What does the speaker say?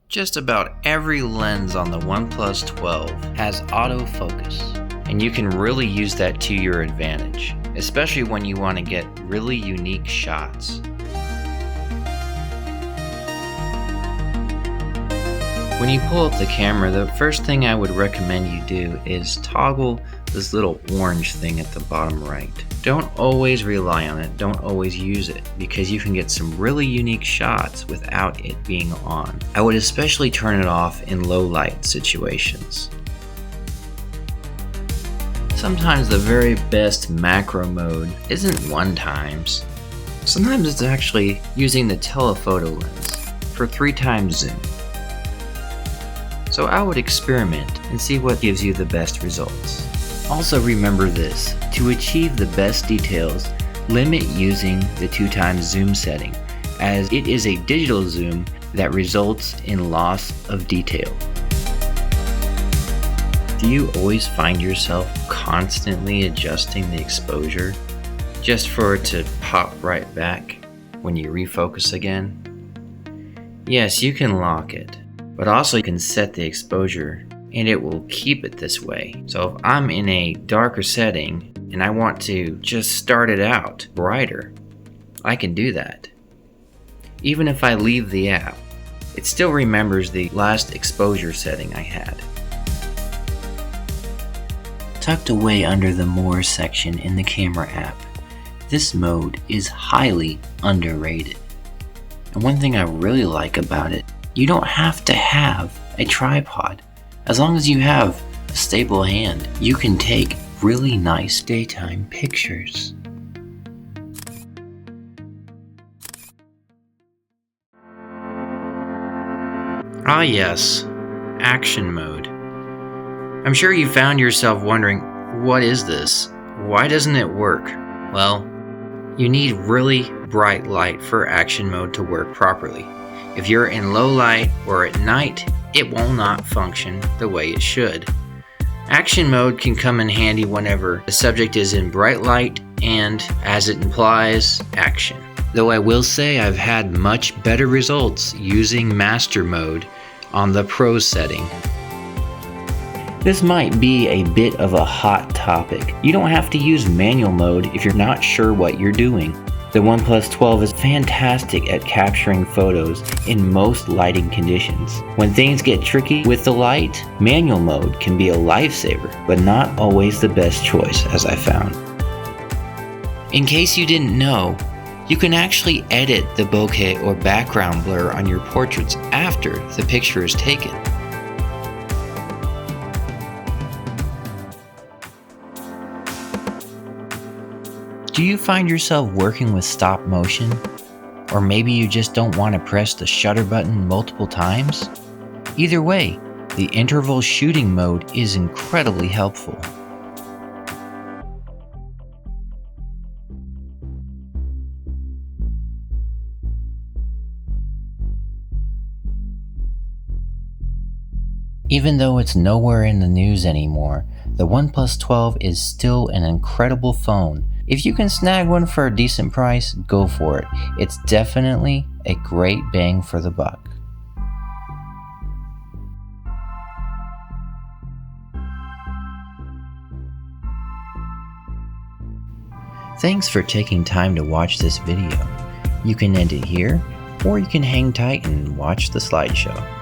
Just about every lens on the OnePlus 12 has autofocus, and you can really use that to your advantage, especially when you want to get really unique shots. When you pull up the camera, the first thing I would recommend you do is toggle this little orange thing at the bottom right. Don't always rely on it, don't always use it, because you can get some really unique shots without it being on. I would especially turn it off in low light situations. Sometimes the very best macro mode isn't 1x. Sometimes it's actually using the telephoto lens for 3x zoom. So I would experiment and see what gives you the best results. Also remember this, to achieve the best details, limit using the 2x zoom setting, as it is a digital zoom that results in loss of detail. Do you always find yourself constantly adjusting the exposure just for it to pop right back when you refocus again? Yes, you can lock it, but also you can set the exposure and it will keep it this way. So if I'm in a darker setting and I want to just start it out brighter, I can do that. Even if I leave the app, it still remembers the last exposure setting I had. Tucked away under the More section in the camera app, this mode is highly underrated. And one thing I really like about it, you don't have to have a tripod. As long as you have a stable hand, you can take really nice daytime pictures. Ah yes, action mode. I'm sure you found yourself wondering, what is this? Why doesn't it work? Well, you need really bright light for action mode to work properly. If you're in low light or at night, it will not function the way it should. Action mode can come in handy whenever the subject is in bright light and, as it implies, action. Though I will say I've had much better results using master mode on the Pro setting. This might be a bit of a hot topic. You don't have to use manual mode if you're not sure what you're doing. The OnePlus 12 is fantastic at capturing photos in most lighting conditions. When things get tricky with the light, manual mode can be a lifesaver, but not always the best choice, as I found. In case you didn't know, you can actually edit the bokeh or background blur on your portraits after the picture is taken. Do you find yourself working with stop motion? Or maybe you just don't want to press the shutter button multiple times? Either way, the interval shooting mode is incredibly helpful. Even though it's nowhere in the news anymore, the OnePlus 12 is still an incredible phone. If you can snag one for a decent price, go for it. It's definitely a great bang for the buck. Thanks for taking time to watch this video. You can end it here, or you can hang tight and watch the slideshow.